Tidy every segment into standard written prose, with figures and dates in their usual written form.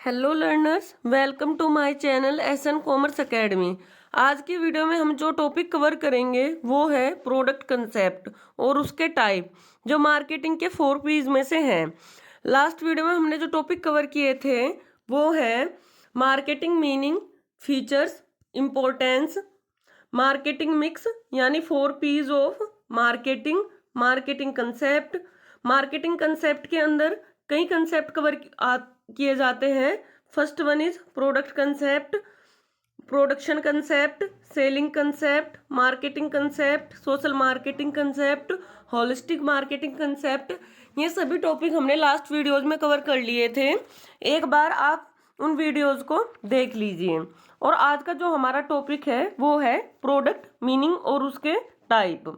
Hello learners, welcome to my channel SN commerce academy. आज की video में हम जो टॉपिक कवर करेंगे वो है प्रोडक्ट कंसेप्ट और उसके टाइप, जो मार्केटिंग के 4 पीज में से हैं। लास्ट वीडियो में हमने जो टॉपिक कवर किए थे वो है marketing meaning, features, importance, marketing mix यानी 4 Ps of marketing, marketing concept. Marketing concept के अंदर कई कंसेप्ट कवर किए जाते हैं। First one is product concept, production concept, selling concept, marketing concept, social marketing concept, holistic marketing concept. ये सभी topic हमने लास्ट वीडियोज में कवर कर लिए थे। एक बार आप उन वीडियोज को देख लीजिए। और आज का जो हमारा टॉपिक है वो है प्रोडक्ट मीनिंग और उसके टाइप।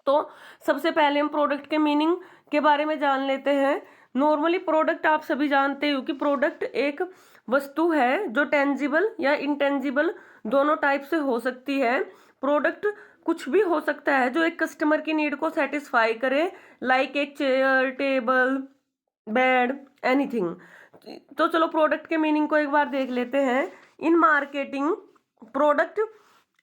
तो सबसे पहले हम प्रोडक्ट के मीनिंग के बारे में जान लेते हैं। नॉर्मली प्रोडक्ट आप सभी जानते हो कि प्रोडक्ट एक वस्तु है जो टेंजिबल या इंटेंजिबल दोनों टाइप से हो सकती है। प्रोडक्ट कुछ भी हो सकता है जो एक कस्टमर की नीड को सेटिस्फाई करे, लाइक एक चेयर, टेबल, बेड, एनीथिंग। तो चलो प्रोडक्ट के मीनिंग को एक बार देख लेते हैं। In marketing, product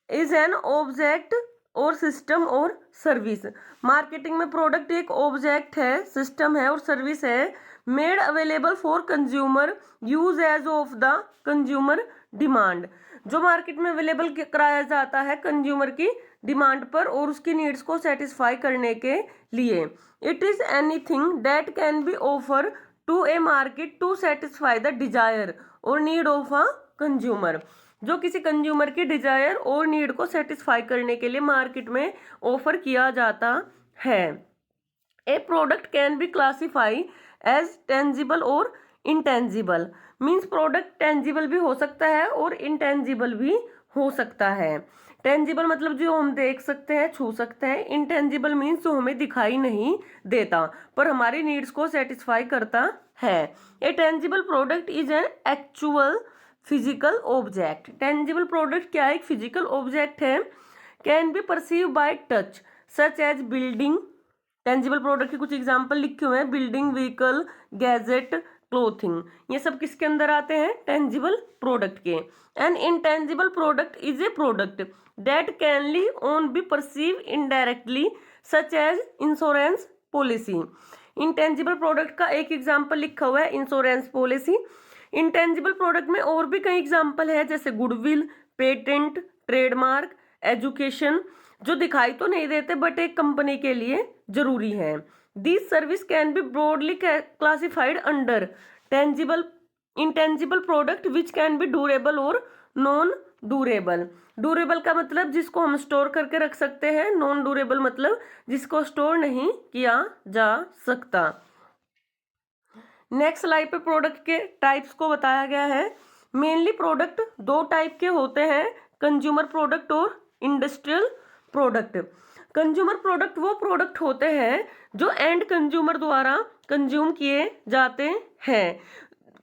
is an object और सिस्टम और सर्विस। मार्केटिंग में प्रोडक्ट एक ऑब्जेक्ट है, सिस्टम है और सर्विस है, made available for consumer, use as of the consumer demand. जो मार्केट में अवेलेबल कराया जाता है कंज्यूमर की डिमांड पर और उसकी नीड्स को सेटिस्फाई करने के लिए। It is anything that can be offer to a market to satisfy the desire और नीड ऑफ अ कंज्यूमर। जो किसी कंज्यूमर की डिजायर और नीड को सेटिस्फाई करने के लिए मार्केट में ऑफर किया जाता है। A product can be classify as tangible और इंटेंजिबल। मीन्स प्रोडक्ट टेंजिबल भी हो सकता है और इंटेंजिबल भी हो सकता है। टेंजिबल मतलब जो हम देख सकते हैं, छू सकते हैं। इंटेंजिबल मीन्स जो हमें दिखाई नहीं देता पर हमारी नीड्स को सेटिस्फाई करता है। A tangible product is an actual physical object. Tangible product क्या है? एक फिजिकल ऑब्जेक्ट है। Can be perceive by touch such as building. Tangible product के कुछ एग्जांपल लिखे हुए हैं, बिल्डिंग, व्हीकल, गैजेट, क्लोथिंग। ये सब किसके अंदर आते हैं? टेंजिबल प्रोडक्ट के। An intangible product is a product that can only own be perceive indirectly such as insurance policy. Intangible product का एक एग्जांपल लिखा हुआ है, इंश्योरेंस पॉलिसी। इंटेंजिबल प्रोडक्ट में और भी कई एग्जांपल है, जैसे गुडविल, पेटेंट, ट्रेडमार्क, एजुकेशन, जो दिखाई तो नहीं देते बट एक कंपनी के लिए जरूरी है। This service can be broadly classified under tangible, intangible product which can be durable और नॉन ड्यूरेबल। ड्यूरेबल का मतलब जिसको हम स्टोर करके रख सकते हैं, नॉन ड्यूरेबल मतलब जिसको स्टोर नहीं किया जा सकता। नेक्स्ट स्लाइड पे प्रोडक्ट के टाइप्स को बताया गया है। मेनली प्रोडक्ट दो टाइप के होते हैं, कंज्यूमर प्रोडक्ट और इंडस्ट्रियल प्रोडक्ट। कंज्यूमर प्रोडक्ट वो प्रोडक्ट होते हैं जो एंड कंज्यूमर द्वारा कंज्यूम किए जाते हैं।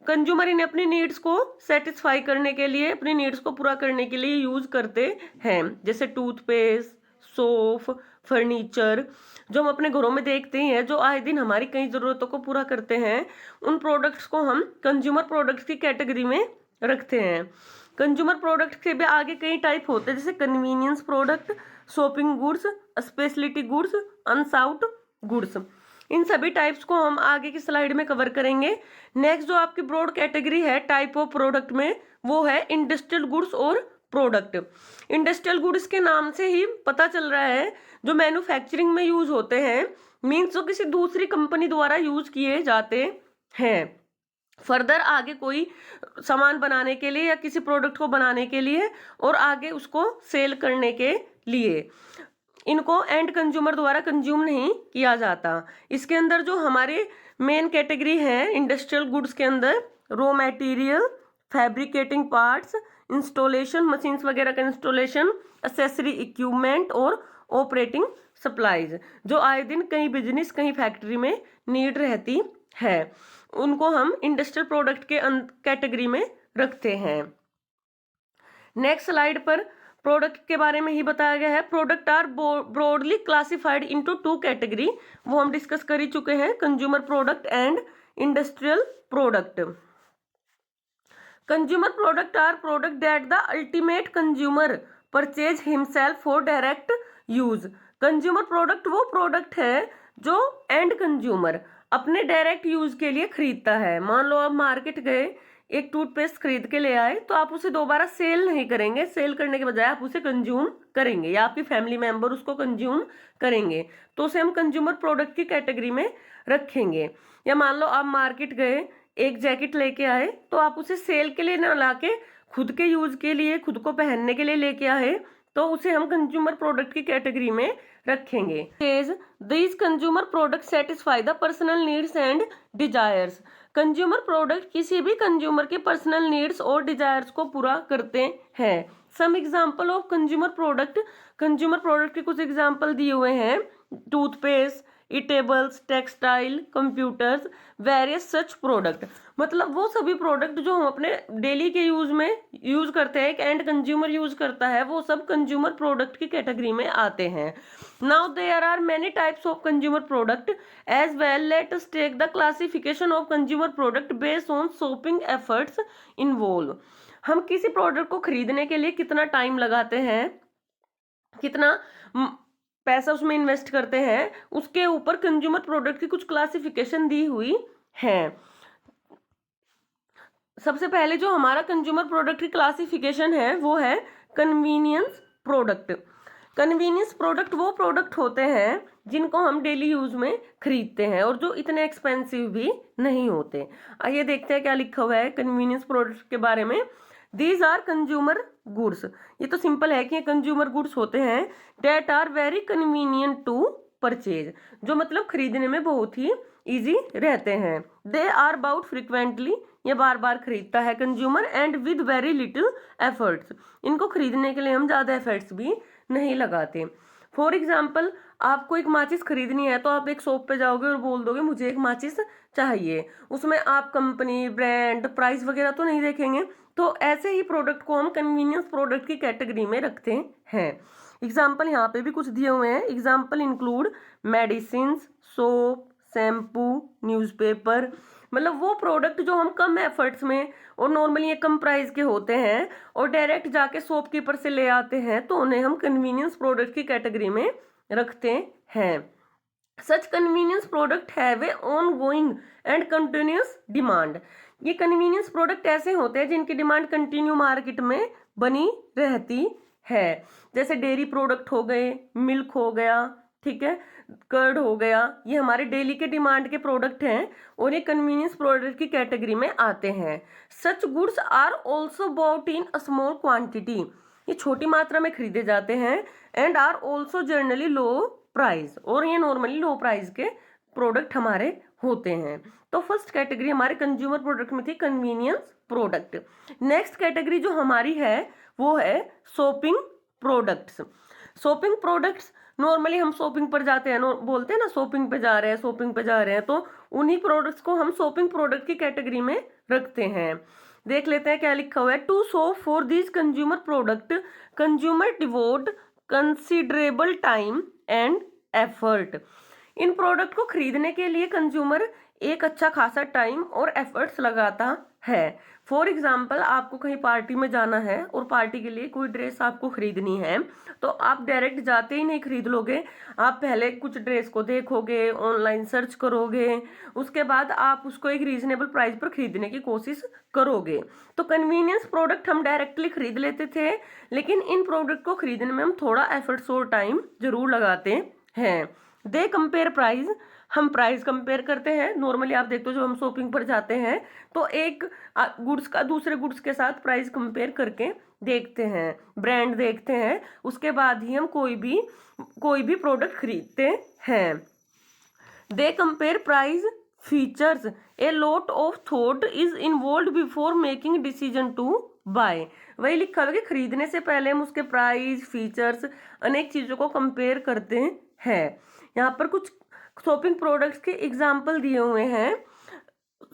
कंज्यूमर इन्हें अपनी नीड्स को सेटिस्फाई करने के लिए, अपनी नीड्स को पूरा करने के लिए यूज करते हैं, जैसे टूथपेस्ट, सोप, फर्नीचर, जो हम अपने घरों में देखते ही हैं, जो आए दिन हमारी कई जरूरतों को पूरा करते हैं। उन प्रोडक्ट्स को हम कंज्यूमर प्रोडक्ट्स की कैटेगरी में रखते हैं। कंज्यूमर प्रोडक्ट के भी आगे कई टाइप होते हैं, जैसे convenience product, shopping goods, speciality goods, unsought goods. इन सभी टाइप्स को हम आगे की स्लाइड में कवर करेंगे। नेक्स्ट जो आपकी ब्रॉड कैटेगरी है टाइप ऑफ प्रोडक्ट में, वो है इंडस्ट्रियल गुड्स और प्रोडक्ट। इंडस्ट्रियल गुड्स के नाम से ही पता चल रहा है जो मैन्युफैक्चरिंग में यूज होते हैं, मीन्स जो किसी दूसरी कंपनी द्वारा यूज किए जाते हैं फर्दर आगे कोई सामान बनाने के लिए या किसी प्रोडक्ट को बनाने के लिए और आगे उसको सेल करने के लिए। इनको एंड कंज्यूमर द्वारा कंज्यूम नहीं किया जाता। इसके अंदर जो हमारे मेन कैटेगरी है इंडस्ट्रियल गुड्स के अंदर, raw material, fabricating parts, installation, machines वगैरह का इंस्टॉलेशन, एक्सेसरी इक्विपमेंट और ऑपरेटिंग सप्लाईज, जो आए दिन कई बिजनेस, कई फैक्ट्री में नीड रहती है, उनको हम इंडस्ट्रियल प्रोडक्ट के कैटेगरी में रखते हैं। नेक्स्ट स्लाइड पर प्रोडक्ट के बारे में ही बताया गया है। Product are broadly classified into 2 category, वो हम डिस्कस कर ही चुके हैं, consumer product and industrial product. Consumer product are product that the ultimate consumer purchase himself for direct use. Consumer product वो प्रोडक्ट है जो एंड कंज्यूमर अपने डायरेक्ट यूज के लिए खरीदता है। मान लो आप मार्केट गए, एक टूथपेस्ट खरीद के ले आए, तो आप उसे दोबारा सेल नहीं करेंगे, सेल करने के बजाय आप उसे कंज्यूम करेंगे या आपकी फैमिली मेंबर उसको कंज्यूम करेंगे, तो उसे हम कंज्यूमर प्रोडक्ट की कैटेगरी में रखेंगे। या मान लो आप मार्केट गए, एक जैकेट लेके आए, तो आप उसे सेल के लिए ना लाके खुद के यूज के लिए, खुद को पहनने के लिए लेके आए, तो उसे हम कंज्यूमर प्रोडक्ट की कैटेगरी में रखेंगे। These consumer product satisfy the personal needs and desires. Consumer product किसी भी कंज्यूमर के पर्सनल नीड्स और डिजायर्स को पूरा करते हैं। Some example of consumer product, consumer product के कुछ एग्जाम्पल दिए हुए हैं, toothpaste, eatables, textile, computers, various such product. मतलब वो सभी प्रोडक्ट जो हम अपने डेली के यूज में यूज करते हैं, एक एंड कंज्यूमर यूज करता है, वो सब कंज्यूमर प्रोडक्ट की कैटेगरी में आते हैं। Now there are many types of consumer product as well. Let us take the classification of consumer product based on shopping efforts involve. हम किसी प्रोडक्ट को खरीदने के लिए कितना टाइम लगाते हैं, कितना पैसा उसमें इन्वेस्ट करते हैं, उसके ऊपर कंज्यूमर प्रोडक्ट की कुछ क्लासिफिकेशन दी हुई है। सबसे पहले जो हमारा कंज्यूमर प्रोडक्ट की क्लासिफिकेशन है वो है कन्वीनियंस प्रोडक्ट। कन्वीनियंस प्रोडक्ट वो प्रोडक्ट होते हैं जिनको हम डेली यूज में खरीदते हैं और जो इतने एक्सपेंसिव भी नहीं होते। आइए देखते हैं क्या लिखा हुआ है कन्वीनियंस प्रोडक्ट के बारे में। दीज आर कंज्यूमर गुड्स, ये तो सिंपल है कि ये कंज्यूमर गुड्स होते हैं। That are very convenient to purchase, जो मतलब खरीदने में बहुत ही इजी रहते हैं। दे आर बाउट फ्रिक्वेंटली, ये बार बार खरीदता है consumer, and with very little efforts, इनको खरीदने के लिए हम ज़्यादा एफर्ट्स भी नहीं लगाते। फॉर एग्जाम्पल, आपको एक माचिस खरीदनी है तो आप एक शॉप पे जाओगे और बोल दोगे मुझे एक माचिस चाहिए, उसमें आप कंपनी, ब्रांड, प्राइस वगैरह तो नहीं देखेंगे। तो ऐसे ही प्रोडक्ट को हम कन्वीनियंस प्रोडक्ट की कैटेगरी में रखते हैं। एग्जाम्पल यहाँ पे भी कुछ दिए हुए हैं। Example include medicine, soap, shampoo, newspaper. मतलब वो प्रोडक्ट जो हम कम एफर्ट्स में और नॉर्मली ये कम प्राइस के होते हैं और डायरेक्ट जाके शॉपकीपर से ले आते हैं, तो उन्हें हम कन्वीनियंस प्रोडक्ट की कैटेगरी में रखते हैं। Such convenience product have a ongoing and continuous demand. ये कन्वीनियंस प्रोडक्ट ऐसे होते हैं जिनकी डिमांड कंटिन्यू मार्केट में बनी रहती है। जैसे डेयरी प्रोडक्ट हो गए, मिल्क हो गया, ठीक है, कर्ड हो गया, ये हमारे डेली के डिमांड के प्रोडक्ट हैं और ये कन्वीनियंस प्रोडक्ट की कैटेगरी में आते हैं। Such goods are also bought in a small quantity, ये छोटी मात्रा में खरीदे जाते हैं। And are also generally low price, और ये नॉर्मली लो प्राइस के प्रोडक्ट हमारे होते हैं। तो फर्स्ट कैटेगरी हमारे कंज्यूमर प्रोडक्ट में थी कन्वीनियंस प्रोडक्ट। नेक्स्ट कैटेगरी जो हमारी है वो है shopping products. Shopping products normally हम शॉपिंग पर जाते हैं, बोलते हैं ना शॉपिंग पे जा रहे हैं, शॉपिंग पे जा रहे हैं, तो उन्हीं प्रोडक्ट्स को हम शॉपिंग प्रोडक्ट की कैटेगरी में रखते हैं। देख लेते हैं क्या लिखा हुआ है। To shop for this consumer product consumer devote considerable time and effort. इन प्रोडक्ट को खरीदने के लिए कंज्यूमर एक अच्छा खासा टाइम और एफर्ट्स लगाता है। फॉर एग्जाम्पल, आपको कहीं पार्टी में जाना है और पार्टी के लिए कोई ड्रेस आपको खरीदनी है, तो आप डायरेक्ट जाते ही नहीं खरीद लोगे, आप पहले कुछ ड्रेस को देखोगे, ऑनलाइन सर्च करोगे, उसके बाद आप उसको एक रीजनेबल प्राइस पर खरीदने की कोशिश करोगे। तो कन्वीनियंस प्रोडक्ट हम डायरेक्टली खरीद लेते थे, लेकिन इन प्रोडक्ट को खरीदने में हम थोड़ा एफर्ट्स और टाइम जरूर लगाते हैं। दे कंपेयर प्राइस, हम प्राइस कंपेयर करते हैं। नॉर्मली आप देखते हो जब हम शॉपिंग पर जाते हैं तो एक गुड्स का दूसरे गुड्स के साथ प्राइस कंपेयर करके देखते हैं, ब्रांड देखते हैं, उसके बाद ही हम कोई भी प्रोडक्ट खरीदते हैं। They compare price features, a lot of thought is involve before making decision to buy. वही लिखा हुआ कि खरीदने से पहले हम उसके प्राइस, फीचर्स, अनेक चीज़ों को कंपेयर करते हैं। यहाँ पर कुछ शॉपिंग प्रोडक्ट्स के एग्जाम्पल दिए हुए हैं।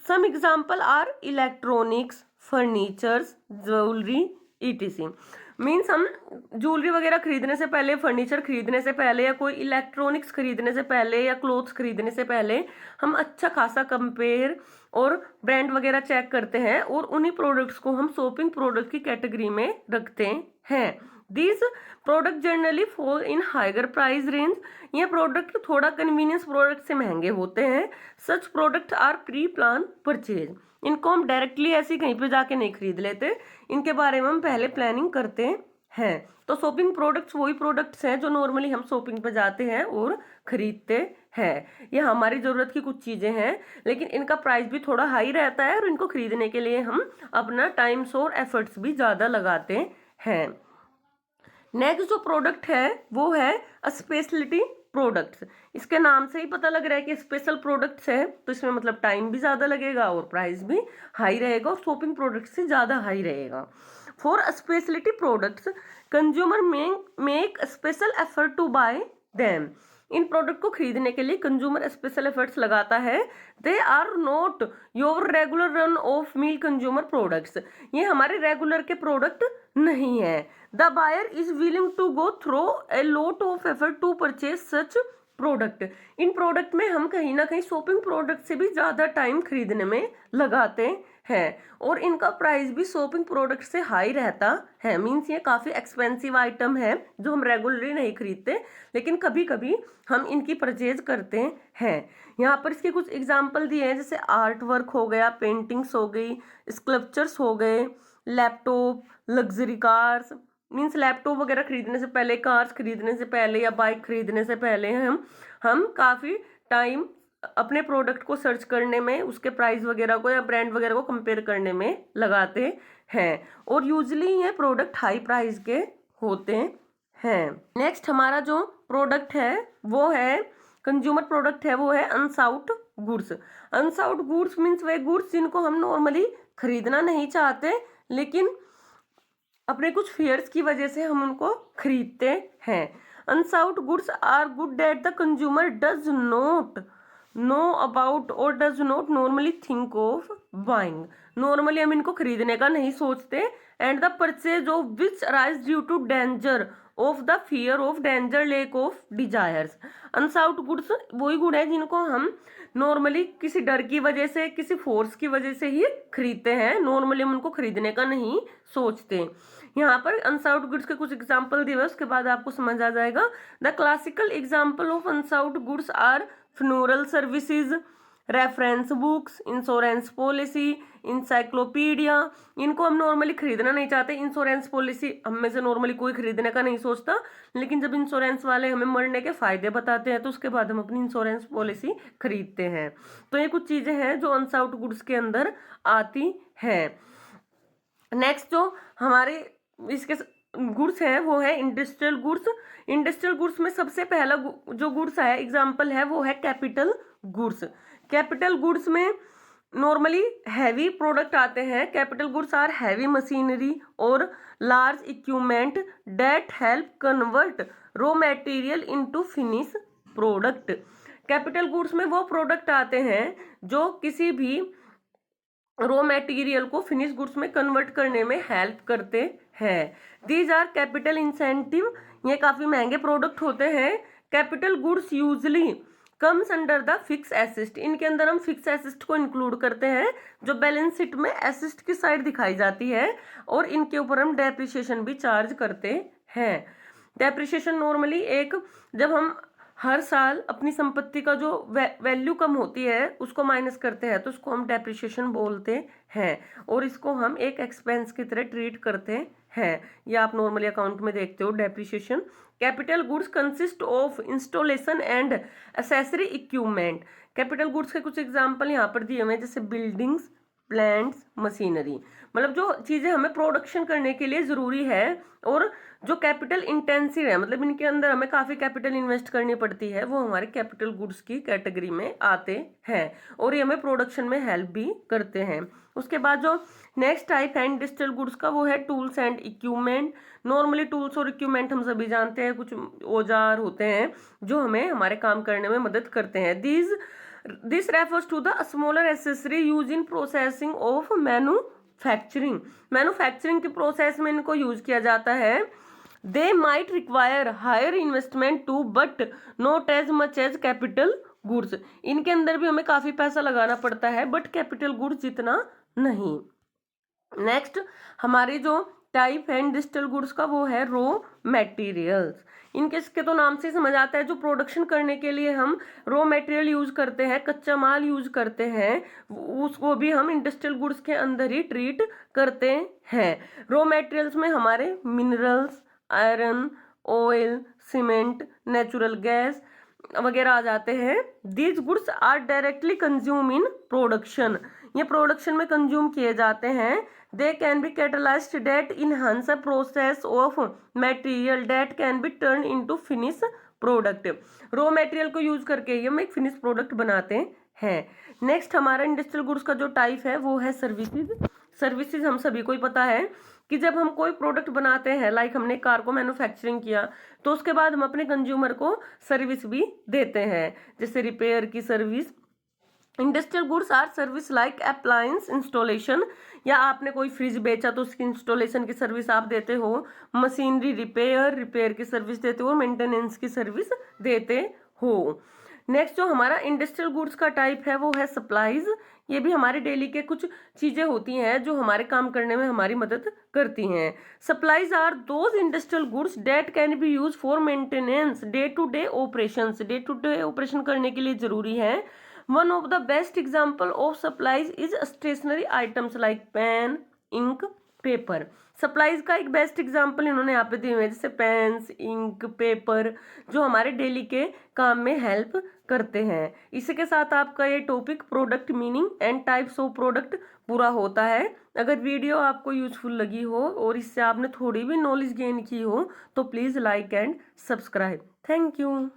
Some example are electronics, furnitures, jewellery, etc। Means हम ज्वेलरी वगैरह खरीदने से पहले, फर्नीचर खरीदने से पहले, या कोई इलेक्ट्रॉनिक्स खरीदने से पहले, या क्लोथ्स खरीदने से पहले हम अच्छा खासा कंपेयर और ब्रांड वगैरह चेक करते हैं, और उन्हीं प्रोडक्ट्स को हम शॉपिंग प्रोडक्ट की कैटेगरी में रखते हैं। These product generally fall in higher price range. ये प्रोडक्ट थोड़ा कन्वीनियंस प्रोडक्ट से महंगे होते हैं। Such product are pre plan purchase. इनको हम डायरेक्टली ऐसे ही कहीं पे जाके नहीं खरीद लेते, इनके बारे में हम पहले प्लानिंग करते हैं। तो शॉपिंग प्रोडक्ट्स वही प्रोडक्ट्स हैं जो नॉर्मली हम शॉपिंग पे जाते हैं और खरीदते हैं। ये हमारी ज़रूरत की कुछ चीज़ें हैं, लेकिन इनका प्राइस भी थोड़ा हाई रहता है, और इनको खरीदने के लिए हम अपना टाइम्स और एफर्ट्स भी ज़्यादा लगाते हैं। नेक्स्ट जो प्रोडक्ट है वो है स्पेशलिटी प्रोडक्ट्स। इसके नाम से ही पता लग रहा है कि स्पेशल प्रोडक्ट्स है, तो इसमें मतलब टाइम भी ज़्यादा लगेगा और प्राइस भी हाई रहेगा, और शॉपिंग प्रोडक्ट्स से ज़्यादा हाई रहेगा। For speciality products consumer make special effort to buy them. इन प्रोडक्ट को खरीदने के लिए कंज्यूमर स्पेशल एफर्ट्स लगाता है। They are not your regular run of mill consumer products. ये हमारे रेगुलर के प्रोडक्ट नहीं है। The buyer is willing to go through a lot of effort to purchase such product. इन प्रोडक्ट में हम कहीं ना कहीं शॉपिंग प्रोडक्ट से भी ज़्यादा टाइम खरीदने में लगाते हैं, और इनका प्राइस भी शॉपिंग प्रोडक्ट से हाई रहता है। मीन्स ये काफ़ी एक्सपेंसिव आइटम है जो हम रेगुलरली नहीं खरीदते, लेकिन कभी कभी हम इनकी परचेज करते हैं। यहाँ पर इसके कुछ एग्जाम्पल दिए हैं, जैसे आर्ट वर्क हो गया, पेंटिंग्स हो गई, स्कल्पचर्स हो गए, laptop, luxury cars. Means laptop वगैरह खरीदने से पहले, कार्स खरीदने से पहले, या बाइक खरीदने से पहले हम काफ़ी टाइम अपने प्रोडक्ट को सर्च करने में, उसके प्राइस वगैरह को या ब्रांड वगैरह को कंपेयर करने में लगाते हैं, और यूजली ये प्रोडक्ट हाई प्राइस के होते हैं। नेक्स्ट हमारा जो प्रोडक्ट है वो है, कंज्यूमर प्रोडक्ट है, वो है अनसाउट गुड्स। अनसाउट गुड्स मीन्स वे गुड्स जिनको हम नॉर्मली खरीदना नहीं चाहते, लेकिन अपने कुछ फियर्स की वजह से हम उनको खरीदते हैं। Unsought goods are good that the consumer does not know about और does not normally think of buying. Normally हम इनको खरीदने का नहीं सोचते, and the purchase of which arise due to danger of the fear of danger, lack of desires. Unsought goods वही good है जिनको हम नॉर्मली किसी डर की वजह से, किसी फोर्स की वजह से ही खरीदते हैं, नॉर्मली हम उनको खरीदने का नहीं सोचते। यहाँ पर अनसाउट गुड्स के कुछ एग्जाम्पल दिए हुए, उसके बाद आपको समझ आ जाएगा। The classical example of unsought goods are funeral services, reference books, insurance policy, encyclopedia. इनको हम नॉर्मली खरीदना नहीं चाहते। इंश्योरेंस पॉलिसी हम में से नॉर्मली कोई खरीदने का नहीं सोचता, लेकिन जब इंश्योरेंस वाले हमें मरने के फायदे बताते हैं तो उसके बाद हम अपनी इंश्योरेंस पॉलिसी खरीदते हैं। तो ये कुछ चीज़ें हैं जो अनसाउट गुड्स के अंदर आती हैं। नेक्स्ट जो हमारे इसके गुड्स है वो है इंडस्ट्रियल गुड्स। इंडस्ट्रियल गुड्स में सबसे पहला जो गुड्स है एग्जाम्पल है वो है कैपिटल गुड्स। कैपिटल गुड्स में नॉर्मली हैवी प्रोडक्ट आते हैं। Capital goods are heavy machinery और large equipment that help convert raw material into finish product. Capital goods में वो प्रोडक्ट आते हैं जो किसी भी रॉ मटेरियल को फिनिश गुड्स में कन्वर्ट करने में हेल्प करते हैं। These are capital incentive. ये काफ़ी महंगे प्रोडक्ट होते हैं। Capital goods usually comes under the fix assist. इनके अंदर हम फिक्स एसिस्ट को इंक्लूड करते हैं, जो बैलेंस शीट में एसिस्ट की साइड दिखाई जाती है, और इनके ऊपर हम डेप्रिसिएशन भी चार्ज करते हैं। डेप्रिसिएशन नॉर्मली जब हम हर साल अपनी संपत्ति का जो वैल्यू कम होती है उसको माइनस करते हैं, तो उसको हम डेप्रिसिएशन बोलते हैं, और इसको हम एक एक्सपेंस की तरह ट्रीट करते हैं। ये आप नॉर्मली अकाउंट में देखते हो depreciation. Capital goods consist of installation and accessory equipment. Capital goods के कुछ एग्जांपल यहाँ पर दिए हुए हैं, जैसे बिल्डिंग्स, प्लांट्स, मशीनरी। मतलब जो चीज़ें हमें प्रोडक्शन करने के लिए ज़रूरी है और जो कैपिटल इंटेंसिव है, मतलब इनके अंदर हमें काफ़ी कैपिटल इन्वेस्ट करनी पड़ती है, वो हमारे कैपिटल गुड्स की कैटेगरी में आते हैं, और ये हमें प्रोडक्शन में हेल्प भी करते हैं। उसके बाद जो नेक्स्ट टाइप है इंडस्ट्रियल गुड्स का, वो है tools and equipment. Normally tools और इक्विपमेंट हम सभी जानते हैं, कुछ औजार होते हैं जो हमें हमारे काम करने में मदद करते हैं। This refers to the smaller accessory use in processing of manufacturing, manufacturing के प्रोसेस में इनको यूज किया जाता है। They might require higher investment too but not as much as capital goods, इनके अंदर भी हमें काफी पैसा लगाना पड़ता है बट कैपिटल गुड्स जितना नहीं। नेक्स्ट हमारी जो टाइप है इंडस्ट्रियल गुड्स का वो है रॉ मटेरियल्स। इनके इसके तो नाम से समझ आता है जो प्रोडक्शन करने के लिए हम रॉ मटेरियल यूज करते हैं, कच्चा माल यूज करते हैं, उसको भी हम इंडस्ट्रियल गुड्स के अंदर ही ट्रीट करते हैं। रॉ मटेरियल्स में हमारे minerals, iron, oil, cement, natural gas वगैरह आ जाते हैं। These goods are directly consume in production, ये प्रोडक्शन में कंज्यूम किए जाते हैं। They can be catalyzed that enhance a process of material that can be turn into finish product. Raw material को यूज करके ही हम एक फिनिश प्रोडक्ट बनाते हैं। नेक्स्ट हमारा इंडस्ट्रियल गुड्स का जो टाइप है वो है सर्विसेज। सर्विसेज हम सभी को ही पता है कि जब हम कोई प्रोडक्ट बनाते हैं, लाइक हमने कार को मैन्युफैक्चरिंग किया तो उसके बाद हम अपने कंज्यूमर को सर्विस भी देते हैं, जैसे रिपेयर की service. Industrial goods are service like appliance installation, या आपने कोई फ्रिज बेचा तो उसकी इंस्टॉलेशन की सर्विस आप देते हो, मशीनरी रिपेयर की सर्विस देते हो, मेंटेनेंस की सर्विस देते हो। नेक्स्ट जो हमारा इंडस्ट्रियल गुड्स का टाइप है वो है सप्लाईज। ये भी हमारे डेली के कुछ चीजें होती हैं जो हमारे काम करने में हमारी मदद करती हैं। Supplies are those industrial goods that can be use for maintenance day to day operation करने के लिए जरूरी है। One of the best example of supplies is stationery items like pen, ink, paper. Supplies का एक बेस्ट एग्जाम्पल इन्होंने यहाँ पे दिए हुए हैं, जैसे पेन्स, इंक, पेपर, जो हमारे डेली के काम में हेल्प करते हैं। इसी के साथ आपका ये topic product meaning and types of product पूरा होता है। अगर वीडियो आपको यूजफुल लगी हो और इससे आपने थोड़ी भी नॉलेज गेन की हो तो please like and subscribe. Thank you.